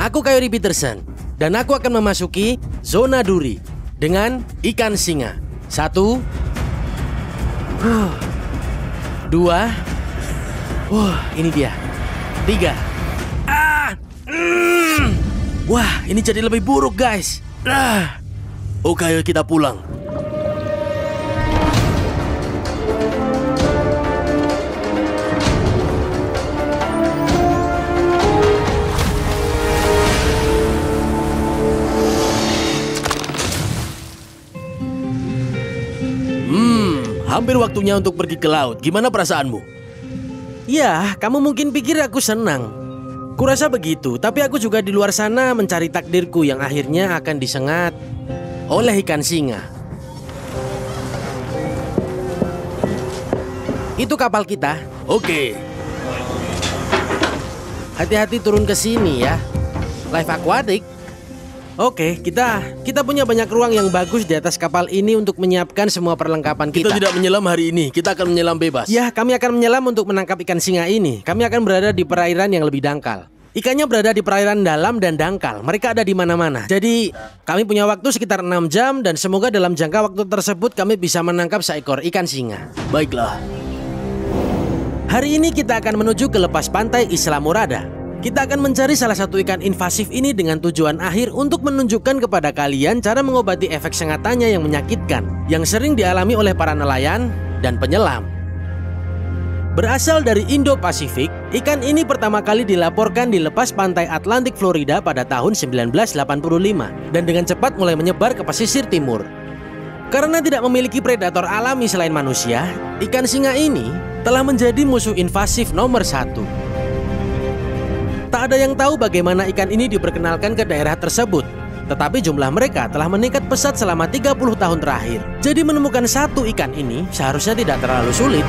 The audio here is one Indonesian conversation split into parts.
Aku Coyote Peterson dan aku akan memasuki zona duri dengan ikan singa. 1, 2, ini dia. 3. Wah, ini jadi lebih buruk, guys. Oke, ayo kita pulang. Hampir waktunya untuk pergi ke laut. Gimana perasaanmu? Ya, kamu mungkin pikir aku senang. Kurasa begitu, tapi aku juga di luar sana mencari takdirku yang akhirnya akan disengat oleh ikan singa. Itu kapal kita. Oke. Hati-hati turun ke sini ya. Life aquatic. Oke, kita punya banyak ruang yang bagus di atas kapal ini untuk menyiapkan semua perlengkapan kita. Kita tidak menyelam hari ini, kita akan menyelam bebas. Ya, kami akan menyelam untuk menangkap ikan singa ini. Kami akan berada di perairan yang lebih dangkal. Ikannya berada di perairan dalam dan dangkal. Mereka ada di mana-mana. Jadi, kami punya waktu sekitar 6 jam dan semoga dalam jangka waktu tersebut kami bisa menangkap seekor ikan singa. Baiklah. Hari ini kita akan menuju ke lepas pantai Islamorada. Kita akan mencari salah satu ikan invasif ini dengan tujuan akhir untuk menunjukkan kepada kalian cara mengobati efek sengatannya yang menyakitkan, yang sering dialami oleh para nelayan dan penyelam. Berasal dari Indo-Pasifik, ikan ini pertama kali dilaporkan di lepas pantai Atlantik Florida pada tahun 1985 dan dengan cepat mulai menyebar ke pesisir timur. Karena tidak memiliki predator alami selain manusia, ikan singa ini telah menjadi musuh invasif nomor 1. Tak ada yang tahu bagaimana ikan ini diperkenalkan ke daerah tersebut. Tetapi jumlah mereka telah meningkat pesat selama 30 tahun terakhir. Jadi menemukan satu ikan ini seharusnya tidak terlalu sulit.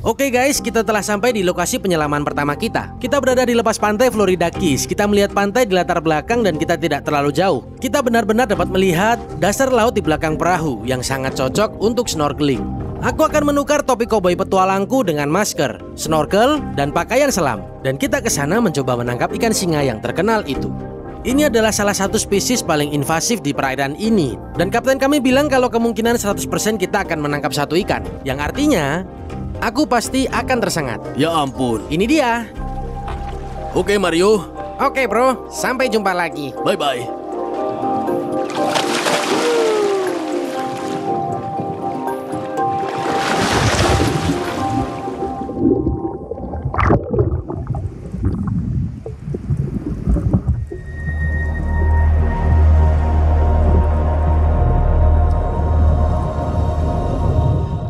Oke guys, kita telah sampai di lokasi penyelaman pertama kita. Kita berada di lepas pantai Florida Keys. Kita melihat pantai di latar belakang dan kita tidak terlalu jauh. Kita benar-benar dapat melihat dasar laut di belakang perahu yang sangat cocok untuk snorkeling. Aku akan menukar topi koboi petualangku dengan masker, snorkel, dan pakaian selam. Dan kita ke sana mencoba menangkap ikan singa yang terkenal itu. Ini adalah salah satu spesies paling invasif di perairan ini. Dan kapten kami bilang kalau kemungkinan 100% kita akan menangkap satu ikan. Yang artinya, aku pasti akan tersengat. Ya ampun. Ini dia. Oke Mario. Oke bro, sampai jumpa lagi. Bye-bye.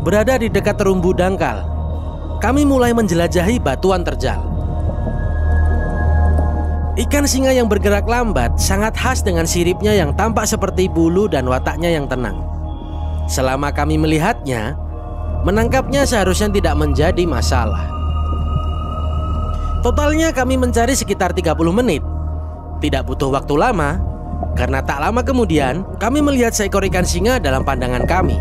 Berada di dekat terumbu dangkal, kami mulai menjelajahi batuan terjal. Ikan singa yang bergerak lambat sangat khas dengan siripnya yang tampak seperti bulu dan wataknya yang tenang. Selama kami melihatnya, menangkapnya seharusnya tidak menjadi masalah. Totalnya kami mencari sekitar 30 menit. Tidak butuh waktu lama, karena tak lama kemudian kami melihat seekor ikan singa dalam pandangan kami.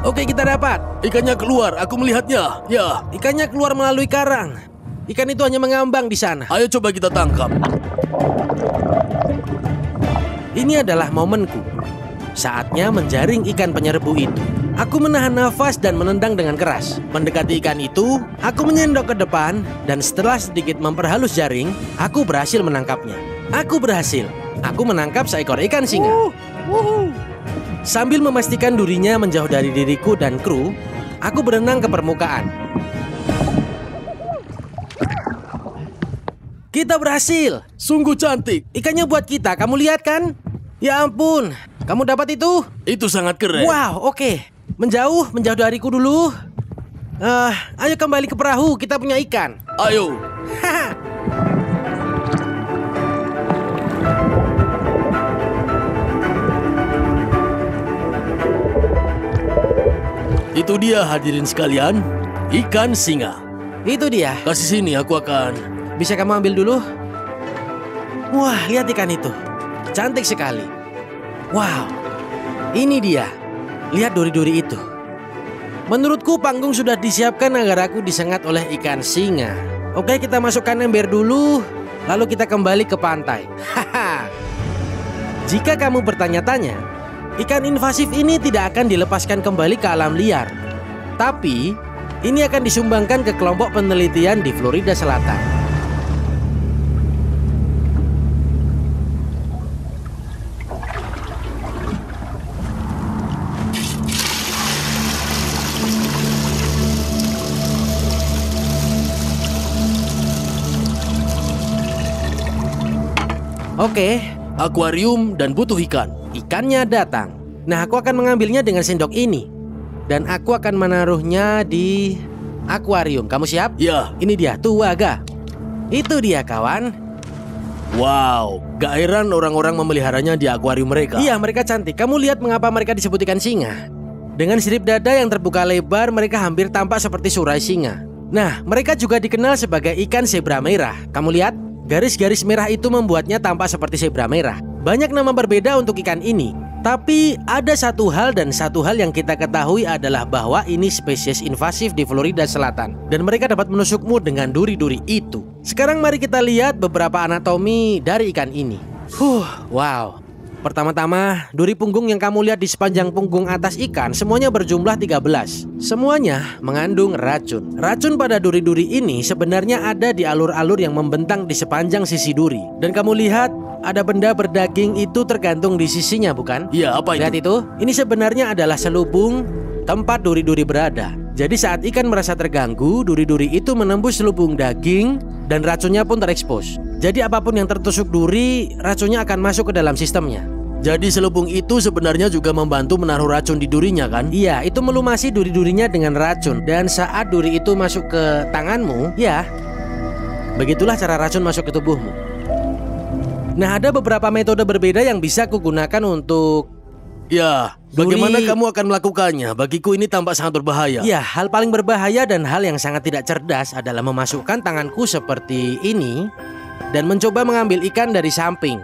Oke, kita dapat. Ikannya keluar, aku melihatnya. Ya. Ikannya keluar melalui karang. Ikan itu hanya mengambang di sana. Ayo coba kita tangkap. Ini adalah momenku. Saatnya menjaring ikan penyerbu itu. Aku menahan nafas dan menendang dengan keras. Mendekati ikan itu, aku menyendok ke depan dan setelah sedikit memperhalus jaring, aku berhasil menangkapnya. Aku berhasil. Aku menangkap seekor ikan singa. Sambil memastikan durinya menjauh dari diriku dan kru, aku berenang ke permukaan. Kita berhasil. Sungguh cantik. Ikannya buat kita, kamu lihat kan? Ya ampun, kamu dapat itu? Itu sangat keren. Wow, oke. Menjauh dariku dulu. Ayo kembali ke perahu, kita punya ikan. Ayo. Itu dia hadirin sekalian, ikan singa. Itu dia. Kasih sini, aku akan. Bisa kamu ambil dulu? Wah, lihat ikan itu. Cantik sekali. Wow, ini dia. Lihat duri-duri itu. Menurutku panggung sudah disiapkan agar aku disengat oleh ikan singa. Oke, kita masukkan ember dulu, lalu kita kembali ke pantai. Haha. Jika kamu bertanya-tanya, ikan invasif ini tidak akan dilepaskan kembali ke alam liar. Tapi, ini akan disumbangkan ke kelompok penelitian di Florida Selatan. Oke, Akuarium dan butuh ikan. ikannya datang. Nah, aku akan mengambilnya dengan sendok ini. Dan aku akan menaruhnya di akuarium. Kamu siap? Ya. Ini dia, tuaga. Itu dia, kawan. Wow, gak heran orang-orang memeliharanya di akuarium mereka. Iya, mereka cantik. Kamu lihat mengapa mereka disebut ikan singa? Dengan sirip dada yang terbuka lebar, mereka hampir tampak seperti surai singa. Nah, mereka juga dikenal sebagai ikan zebra merah. Kamu lihat? Garis-garis merah itu membuatnya tampak seperti zebra merah. Banyak nama berbeda untuk ikan ini. Tapi ada satu hal yang kita ketahui adalah bahwa ini spesies invasif di Florida Selatan. Dan mereka dapat menusukmu dengan duri-duri itu. Sekarang mari kita lihat beberapa anatomi dari ikan ini. Wow. Pertama-tama, duri punggung yang kamu lihat di sepanjang punggung atas ikan semuanya berjumlah 13. Semuanya mengandung racun. Racun pada duri-duri ini sebenarnya ada di alur-alur yang membentang di sepanjang sisi duri. Dan kamu lihat ada benda berdaging itu tergantung di sisinya, bukan? Iya, apa itu? Lihat itu? Ini sebenarnya adalah selubung tempat duri-duri berada. Jadi saat ikan merasa terganggu, duri-duri itu menembus selubung daging dan racunnya pun terekspos. Jadi apapun yang tertusuk duri, racunnya akan masuk ke dalam sistemnya. Jadi selubung itu sebenarnya juga membantu menaruh racun di durinya kan? Iya, itu melumasi duri-durinya dengan racun. Dan saat duri itu masuk ke tanganmu, ya, begitulah cara racun masuk ke tubuhmu. Nah, ada beberapa metode berbeda yang bisa kugunakan untuk... Ya, bagaimana kamu akan melakukannya? Bagiku ini tampak sangat berbahaya. Ya, hal paling berbahaya dan hal yang sangat tidak cerdas adalah memasukkan tanganku seperti ini dan mencoba mengambil ikan dari samping.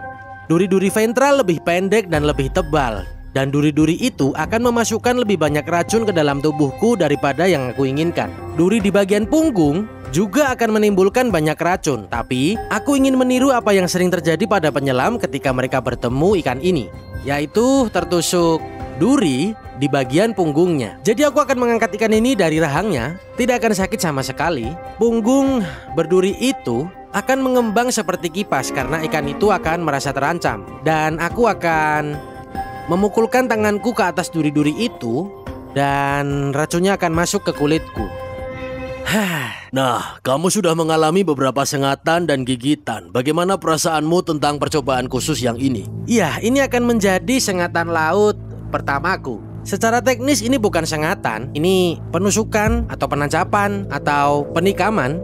Duri-duri ventral lebih pendek dan lebih tebal. Dan duri-duri itu akan memasukkan lebih banyak racun ke dalam tubuhku daripada yang aku inginkan. Duri di bagian punggung juga akan menimbulkan banyak racun. Tapi aku ingin meniru apa yang sering terjadi pada penyelam ketika mereka bertemu ikan ini, yaitu tertusuk duri di bagian punggungnya. Jadi aku akan mengangkat ikan ini dari rahangnya. Tidak akan sakit sama sekali. Punggung berduri itu akan mengembang seperti kipas karena ikan itu akan merasa terancam. Dan aku akan memukulkan tanganku ke atas duri-duri itu dan racunnya akan masuk ke kulitku. Nah, kamu sudah mengalami beberapa sengatan dan gigitan. Bagaimana perasaanmu tentang percobaan khusus yang ini? Iya, ini akan menjadi sengatan laut pertamaku. Secara teknis ini bukan sengatan, ini penusukan atau penancapan atau penikaman.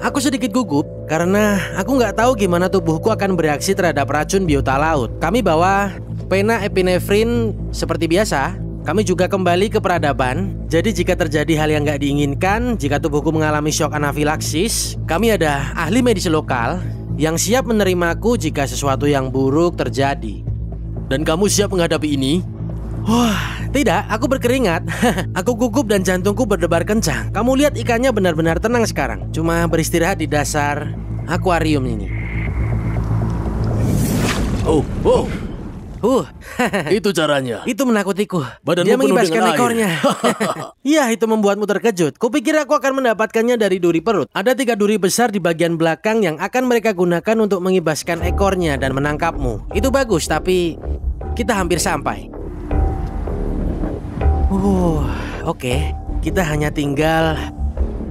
Aku sedikit gugup karena aku nggak tahu gimana tubuhku akan bereaksi terhadap racun biota laut. Kami bawa pena epinefrin seperti biasa. Kami juga kembali ke peradaban. Jadi jika terjadi hal yang nggak diinginkan, jika tubuhku mengalami shock anafilaksis, kami ada ahli medis lokal yang siap menerimaku jika sesuatu yang buruk terjadi. Dan kamu siap menghadapi ini? Wah, tidak, aku berkeringat. Aku gugup dan jantungku berdebar kencang. Kamu lihat ikannya benar-benar tenang sekarang. Cuma beristirahat di dasar akuarium ini. Itu caranya. Itu menakutiku. Badanmu Dia penuh mengibaskan dengan air. ekornya. Iya, itu membuatmu terkejut. Kupikir aku akan mendapatkannya dari duri perut. Ada 3 duri besar di bagian belakang yang akan mereka gunakan untuk mengibaskan ekornya dan menangkapmu. Itu bagus, tapi kita hampir sampai. Oke. Kita hanya tinggal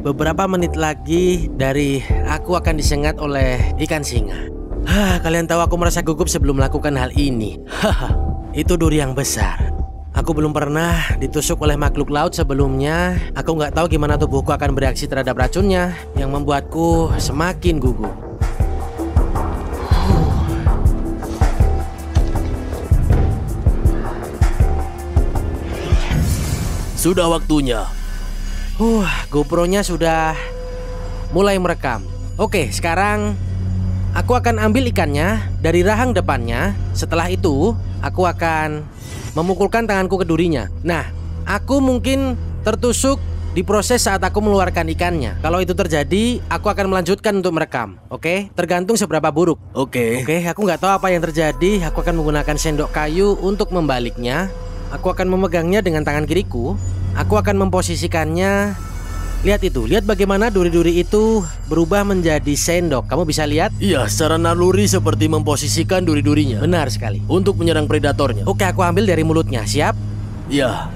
beberapa menit lagi dari aku akan disengat oleh ikan singa. Kalian tahu aku merasa gugup sebelum melakukan hal ini. Itu duri yang besar. Aku belum pernah ditusuk oleh makhluk laut sebelumnya. Aku nggak tahu gimana tubuhku akan bereaksi terhadap racunnya yang membuatku semakin gugup. Sudah waktunya. GoPro-nya sudah mulai merekam. Oke, sekarang Aku akan ambil ikannya dari rahang depannya. Setelah itu, aku akan memukulkan tanganku ke durinya. Nah, aku mungkin tertusuk di proses saat aku mengeluarkan ikannya. Kalau itu terjadi, aku akan melanjutkan untuk merekam. Oke? Tergantung seberapa buruk. Oke. Oke, aku nggak tahu apa yang terjadi. Aku akan menggunakan sendok kayu untuk membaliknya. Aku akan memegangnya dengan tangan kiriku. Aku akan memposisikannya. Lihat itu, lihat bagaimana duri-duri itu berubah menjadi sendok. Kamu bisa lihat? Iya, secara naluri seperti memposisikan duri-durinya Benar sekali. untuk menyerang predatornya. Oke, aku ambil dari mulutnya. Siap? Iya.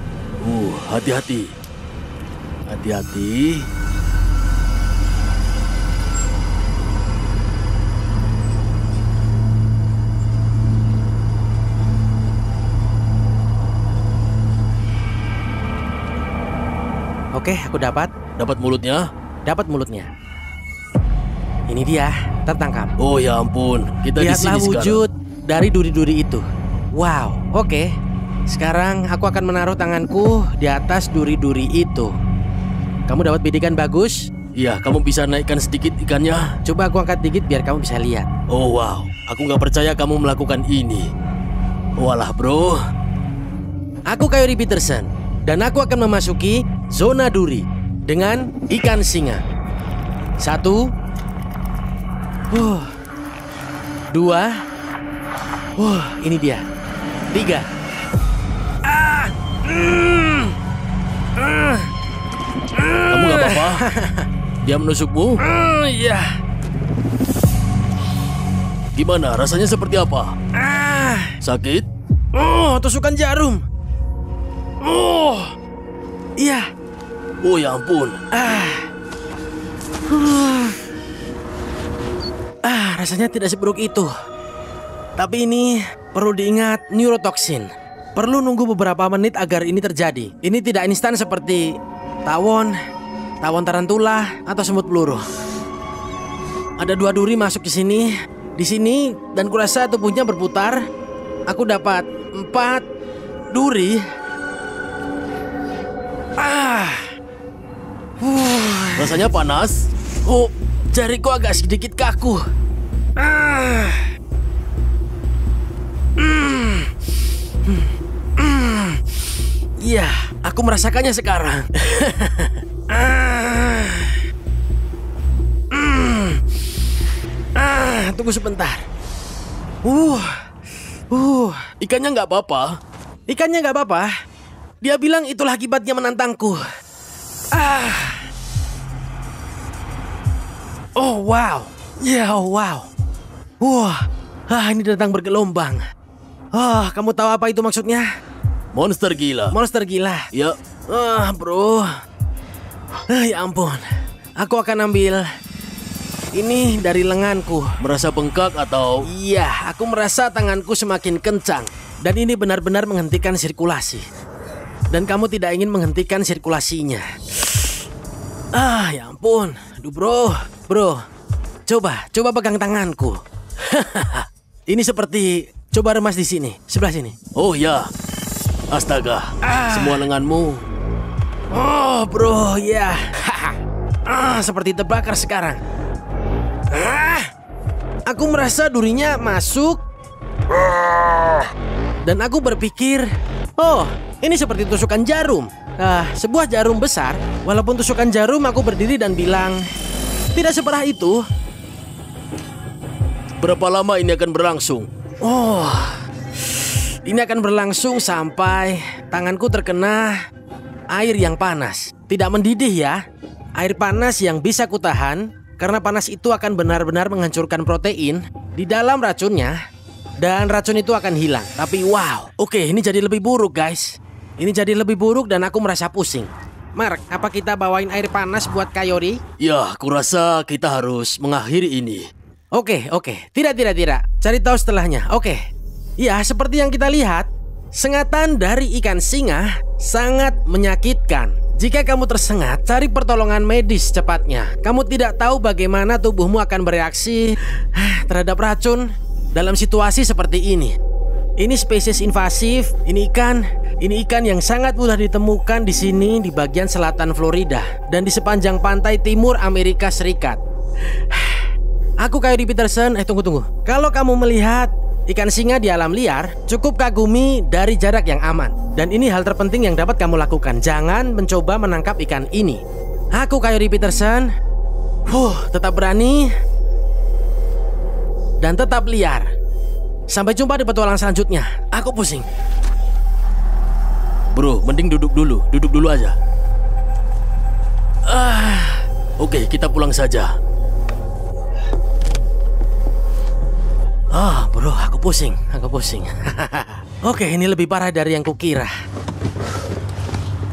Hati-hati. Hati-hati. Oke, aku dapat. Dapat mulutnya? Dapat mulutnya. Ini dia, tertangkap. Oh ya ampun, kita di Lihatlah sini wujud dari duri-duri itu. Wow, oke. Sekarang aku akan menaruh tanganku di atas duri-duri itu. Kamu dapat bidikan bagus? sekarang. Iya, kamu bisa naikkan sedikit ikannya? Coba aku angkat dikit biar kamu bisa lihat. Oh wow, aku nggak percaya kamu melakukan ini. Walah bro. Aku Coyote Peterson, dan aku akan memasuki zona duri dengan ikan singa. 1, 2, ini dia. 3. Kamu nggak apa-apa? Dia menusukmu? Iya. Gimana? Rasanya seperti apa? Sakit? Tusukan jarum. Iya. Oh ya ampun. Rasanya tidak seburuk itu. Tapi ini perlu diingat, neurotoxin. Perlu nunggu beberapa menit agar ini terjadi. Ini tidak instan seperti tawon tarantula atau semut peluru. Ada 2 duri masuk ke sini, di sini, dan kurasa tubuhnya berputar. Aku dapat 4 duri. Rasanya panas? Oh, jariku agak sedikit kaku. Iya, aku merasakannya sekarang. Tunggu sebentar. Ikannya nggak apa-apa? Ikannya nggak apa-apa. Dia bilang itulah akibatnya menantangku. Oh wow. Ya wow. Ini datang bergelombang. Kamu tahu apa itu maksudnya? Monster gila. Monster gila. Ya. Bro. Ya ampun. Aku akan ambil ini dari lenganku. Merasa bengkak atau? Iya, aku merasa tanganku semakin kencang. Dan ini benar-benar menghentikan sirkulasi. Dan kamu tidak ingin menghentikan sirkulasinya. Ya ampun. Aduh bro. Coba pegang tanganku. Ini seperti, coba remas di sini, sebelah sini. Oh ya. Astaga. Semua lenganmu. Bro, ya. Seperti terbakar sekarang. Aku merasa durinya masuk. Dan aku berpikir, ini seperti tusukan jarum. Sebuah jarum besar. Walaupun tusukan jarum, aku berdiri dan bilang, tidak separah itu. Berapa lama ini akan berlangsung? Ini akan berlangsung sampai tanganku terkena air yang panas. Tidak mendidih ya. Air panas yang bisa kutahan, karena panas itu akan benar-benar menghancurkan protein di dalam racunnya. Dan racun itu akan hilang. Tapi wow, oke, ini jadi lebih buruk guys. Ini jadi lebih buruk dan aku merasa pusing. Mark, apa kita bawain air panas buat Coyote? Ya, kurasa kita harus mengakhiri ini. Oke. Tidak. Cari tahu setelahnya. Oke. Ya, seperti yang kita lihat, sengatan dari ikan singa sangat menyakitkan. Jika kamu tersengat, cari pertolongan medis cepatnya. Kamu tidak tahu bagaimana tubuhmu akan bereaksi terhadap racun dalam situasi seperti ini. Ini spesies invasif, ini ikan yang sangat mudah ditemukan di sini di bagian selatan Florida dan di sepanjang pantai timur Amerika Serikat. Aku Coyote Peterson. Tunggu. Kalau kamu melihat ikan singa di alam liar, cukup kagumi dari jarak yang aman. Dan ini hal terpenting yang dapat kamu lakukan. Jangan mencoba menangkap ikan ini. Aku Coyote Peterson. Tetap berani dan tetap liar. Sampai jumpa di petualang selanjutnya. Aku pusing. Bro, mending duduk dulu aja. Oke, kita pulang saja. Bro, aku pusing. Oke, ini lebih parah dari yang kukira.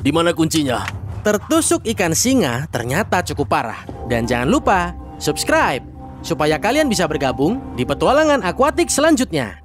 Di mana kuncinya? Tertusuk ikan singa ternyata cukup parah. Dan jangan lupa subscribe supaya kalian bisa bergabung di petualangan akuatik selanjutnya.